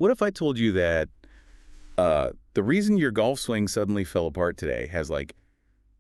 what if I told you that the reason your golf swing suddenly fell apart today has, like,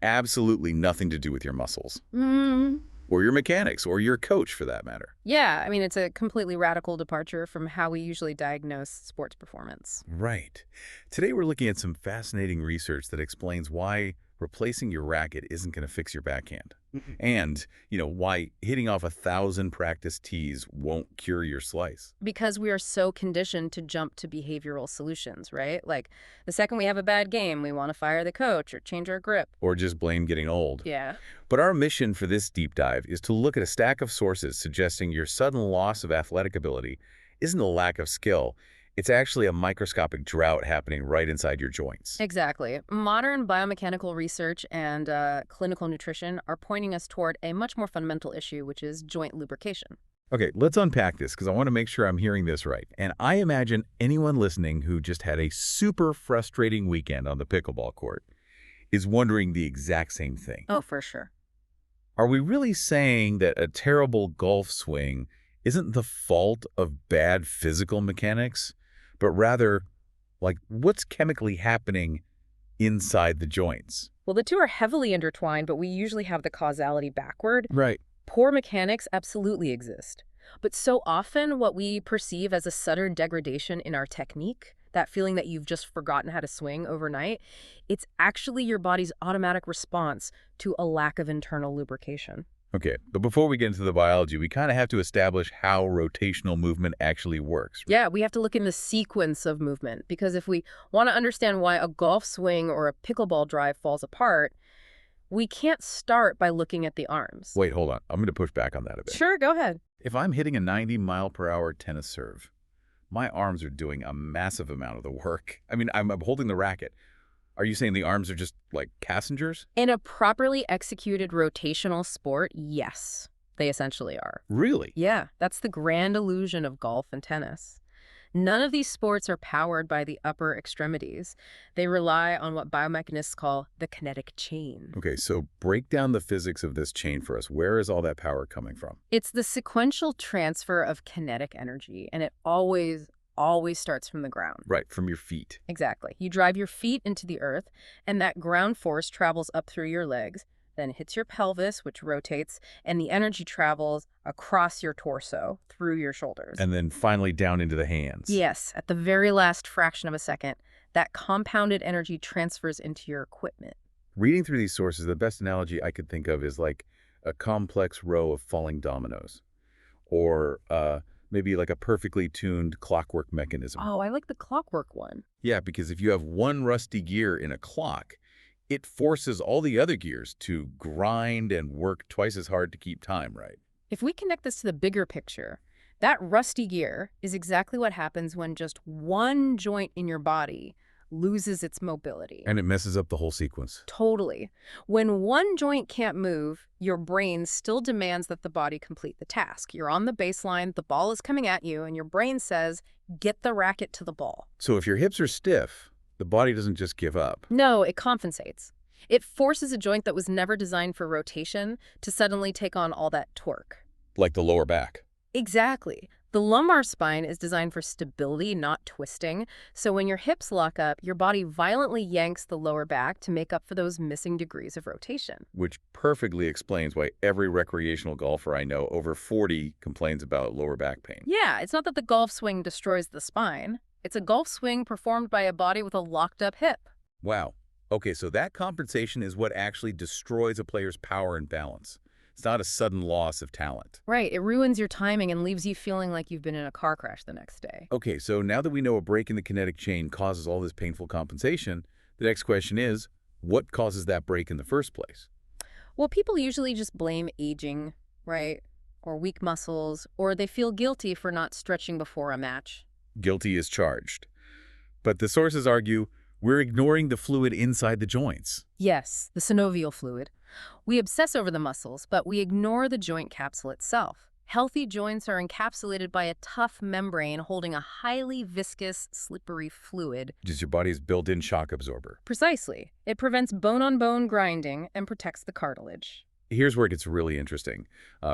absolutely nothing to do with your muscles? Mm, Or your mechanics, or your coach, for that matter? yeah, I mean, it's a completely radical departure from how we usually diagnose sports performance. Right. Today we're looking at some fascinating research that explains why replacing your racket isn't going to fix your backhand. And, why hitting off 1,000 practice tees won't cure your slice. Because we are so conditioned to jump to behavioral solutions, right? Like, the second we have a bad game, we want to fire the coach or change our grip. Or just blame getting old. Yeah. But our mission for this deep dive is to look at a stack of sources suggesting your sudden loss of athletic ability isn't a lack of skill. It's actually a microscopic drought happening right inside your joints. Exactly. Modern biomechanical research and clinical nutrition are pointing us toward a much more fundamental issue, which is joint lubrication. Okay, let's unpack this because I want to make sure I'm hearing this right. And I imagine anyone listening who just had a super frustrating weekend on the pickleball court is wondering the exact same thing. Oh, for sure. Are we really saying that a terrible golf swing isn't the fault of bad physical mechanics, but rather, like, what's chemically happening inside the joints? Well, the two are heavily intertwined, but we usually have the causality backward. Right. Poor mechanics absolutely exist. But so often what we perceive as a sudden degradation in our technique, that feeling that you've just forgotten how to swing overnight, it's actually your body's automatic response to a lack of internal lubrication. Okay, but before we get into the biology, we kind of have to establish how rotational movement actually works. Yeah, we have to look in the sequence of movement, because if we want to understand why a golf swing or a pickleball drive falls apart, we can't start by looking at the arms. Wait, hold on. I'm going to push back on that a bit. Sure, go ahead. If I'm hitting a 90-mile-per-hour tennis serve, my arms are doing a massive amount of the work. I mean, I'm holding the racket. Are you saying the arms are just like passengers? In a properly executed rotational sport, yes, they essentially are. Really? Yeah, that's the grand illusion of golf and tennis. None of these sports are powered by the upper extremities. They rely on what biomechanists call the kinetic chain. Okay, so break down the physics of this chain for us. Where is all that power coming from? It's the sequential transfer of kinetic energy, and it always starts from the ground. Right, from your feet. Exactly. You drive your feet into the earth, and that ground force travels up through your legs, then hits your pelvis, which rotates, and the energy travels across your torso, through your shoulders. And then finally down into the hands. Yes, at the very last fraction of a second, that compounded energy transfers into your equipment. Reading through these sources, the best analogy I could think of is like a complex row of falling dominoes. Or maybe like a perfectly tuned clockwork mechanism. Oh, I like the clockwork one. Yeah, because if you have one rusty gear in a clock, it forces all the other gears to grind and work twice as hard to keep time, right? If we connect this to the bigger picture, that rusty gear is exactly what happens when just one joint in your body loses its mobility. And it messes up the whole sequence. Totally. When one joint can't move, your brain still demands that the body complete the task. You're on the baseline, the ball is coming at you, and your brain says, get the racket to the ball. So if your hips are stiff, the body doesn't just give up. No, it compensates. It forces a joint that was never designed for rotation to suddenly take on all that torque. Like the lower back. Exactly. The lumbar spine is designed for stability, not twisting. So when your hips lock up, your body violently yanks the lower back to make up for those missing degrees of rotation. Which perfectly explains why every recreational golfer I know over 40 complains about lower back pain. Yeah, it's not that the golf swing destroys the spine. It's a golf swing performed by a body with a locked-up hip. Wow. Okay, so that compensation is what actually destroys a player's power and balance. It's not a sudden loss of talent. Right, it ruins your timing and leaves you feeling like you've been in a car crash the next day. Okay, so now that we know a break in the kinetic chain causes all this painful compensation, the next question is, what causes that break in the first place? Well, people usually just blame aging, right? Or weak muscles, or they feel guilty for not stretching before a match. Guilty is charged. But the sources argue we're ignoring the fluid inside the joints. Yes, the synovial fluid. We obsess over the muscles, but we ignore the joint capsule itself. Healthy joints are encapsulated by a tough membrane holding a highly viscous, slippery fluid. Which is your body's built-in shock absorber. Precisely. It prevents bone-on-bone grinding and protects the cartilage. Here's where it gets really interesting,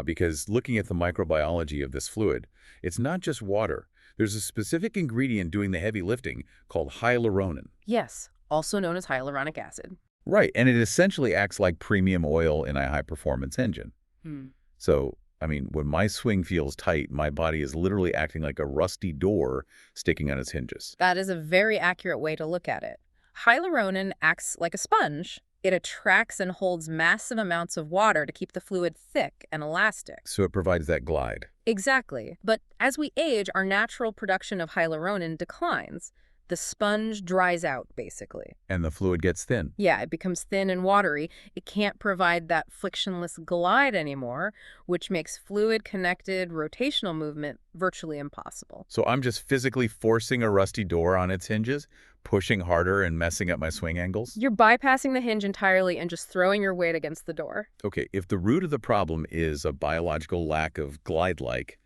because looking at the microbiology of this fluid, it's not just water. There's a specific ingredient doing the heavy lifting called hyaluronan. Yes, also known as hyaluronic acid. Right, and it essentially acts like premium oil in a high-performance engine. Hmm. So, I mean, when my swing feels tight, my body is literally acting like a rusty door sticking on its hinges. That is a very accurate way to look at it. Hyaluronan acts like a sponge. It attracts and holds massive amounts of water to keep the fluid thick and elastic. So it provides that glide. Exactly. But as we age, our natural production of hyaluronan declines. The sponge dries out, basically. And the fluid gets thin. Yeah, it becomes thin and watery. It can't provide that frictionless glide anymore, which makes fluid-connected rotational movement virtually impossible. So I'm just physically forcing a rusty door on its hinges, pushing harder and messing up my swing angles? You're bypassing the hinge entirely and just throwing your weight against the door. Okay, if the root of the problem is a biological lack of glide-like,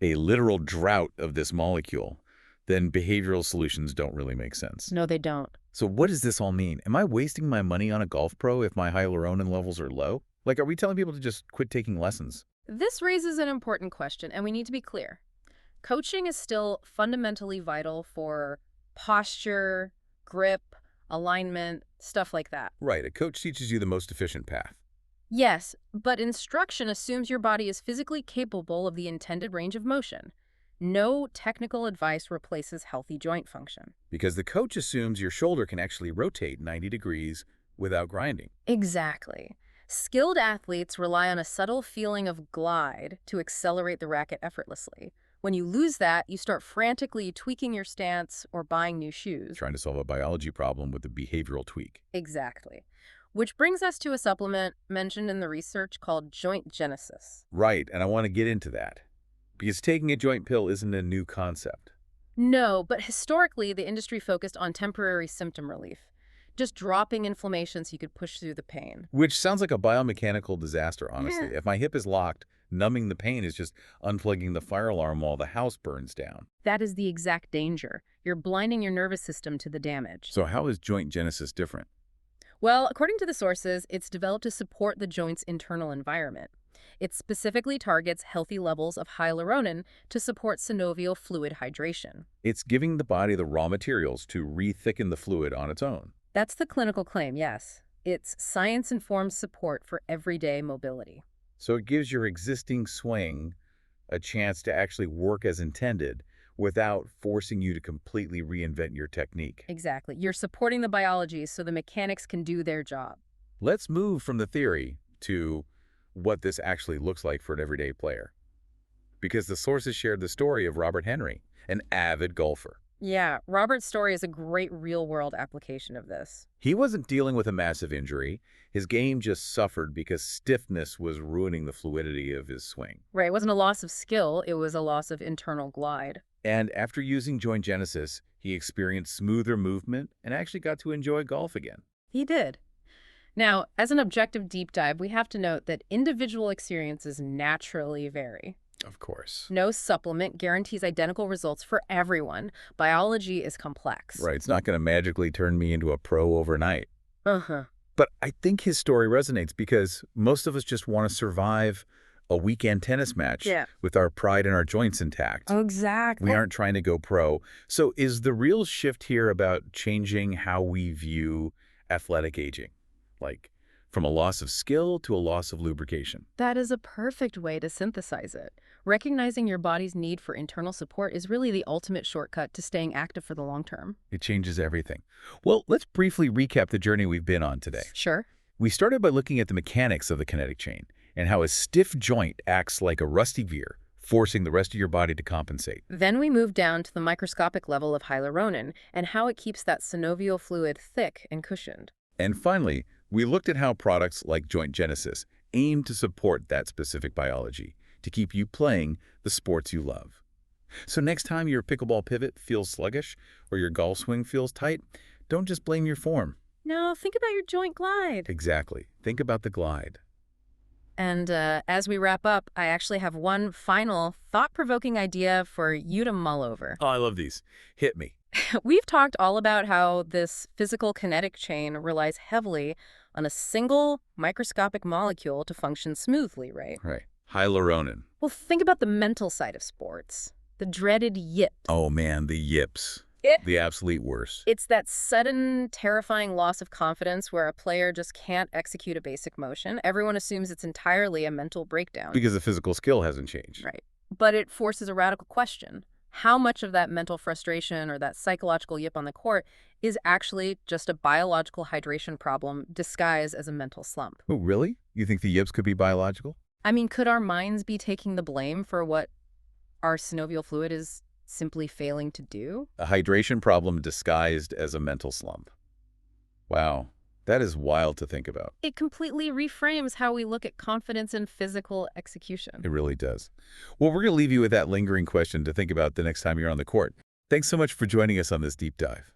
a literal drought of this molecule, then behavioral solutions don't really make sense. No, they don't. So what does this all mean? Am I wasting my money on a golf pro if my hyaluronan levels are low? Like, are we telling people to just quit taking lessons? This raises an important question, and we need to be clear. Coaching is still fundamentally vital for posture, grip, alignment, stuff like that. Right, a coach teaches you the most efficient path. Yes, but instruction assumes your body is physically capable of the intended range of motion. No technical advice replaces healthy joint function. Because the coach assumes your shoulder can actually rotate 90 degrees without grinding. Exactly. Skilled athletes rely on a subtle feeling of glide to accelerate the racket effortlessly. When you lose that, you start frantically tweaking your stance or buying new shoes. Trying to solve a biology problem with a behavioral tweak. Exactly. Which brings us to a supplement mentioned in the research called Joint Genesis. Right, and I want to get into that. Because taking a joint pill isn't a new concept. No, but historically, the industry focused on temporary symptom relief. Just dropping inflammation so you could push through the pain. Which sounds like a biomechanical disaster, honestly. Yeah. If my hip is locked, numbing the pain is just unplugging the fire alarm while the house burns down. That is the exact danger. You're blinding your nervous system to the damage. So how is joint genesis different? Well, according to the sources, it's developed to support the joint's internal environment. It specifically targets healthy levels of hyaluronan to support synovial fluid hydration. It's giving the body the raw materials to re-thicken the fluid on its own. That's the clinical claim, yes. It's science-informed support for everyday mobility. So it gives your existing swing a chance to actually work as intended without forcing you to completely reinvent your technique. Exactly. You're supporting the biology so the mechanics can do their job. Let's move from the theory to what this actually looks like for an everyday player. Because the sources shared the story of Robert Henry, an avid golfer. Yeah, Robert's story is a great real-world application of this. He wasn't dealing with a massive injury. His game just suffered because stiffness was ruining the fluidity of his swing. Right, it wasn't a loss of skill, it was a loss of internal glide. And after using Joint Genesis, he experienced smoother movement and actually got to enjoy golf again. He did. Now, as an objective deep dive, we have to note that individual experiences naturally vary. Of course. No supplement guarantees identical results for everyone. Biology is complex. Right, it's not going to magically turn me into a pro overnight. Uh-huh. But I think his story resonates because most of us just want to survive a weekend tennis match with our pride and our joints intact. Oh, exactly. We aren't trying to go pro. So is the real shift here about changing how we view athletic aging? Like from a loss of skill to a loss of lubrication? That is a perfect way to synthesize it. Recognizing your body's need for internal support is really the ultimate shortcut to staying active for the long term. It changes everything. Well, let's briefly recap the journey we've been on today. Sure. We started by looking at the mechanics of the kinetic chain and how a stiff joint acts like a rusty gear, forcing the rest of your body to compensate. Then we moved down to the microscopic level of hyaluronan and how it keeps that synovial fluid thick and cushioned. And finally, we looked at how products like Joint Genesis aim to support that specific biology to keep you playing the sports you love. So next time your pickleball pivot feels sluggish or your golf swing feels tight, don't just blame your form. No, think about your joint glide. Exactly. Think about the glide. And as we wrap up, I actually have one final thought-provoking idea for you to mull over. Oh, I love these. Hit me. We've talked all about how this physical kinetic chain relies heavily on a single microscopic molecule to function smoothly, right? Right. Hyaluronan. Well, think about the mental side of sports. The dreaded yip. Oh man, the yips. It, The absolute worst. it's that sudden, terrifying loss of confidence where a player just can't execute a basic motion. Everyone assumes it's entirely a mental breakdown. Because the physical skill hasn't changed. Right. But it forces a radical question. How much of that mental frustration or that psychological yip on the court is actually just a biological hydration problem disguised as a mental slump? Oh, really? You think the yips could be biological? I mean, could our minds be taking the blame for what our synovial fluid is simply failing to do? A hydration problem disguised as a mental slump. Wow, that is wild to think about. It completely reframes how we look at confidence and physical execution. It really does. Well, we're going to leave you with that lingering question to think about the next time you're on the court. Thanks so much for joining us on this deep dive.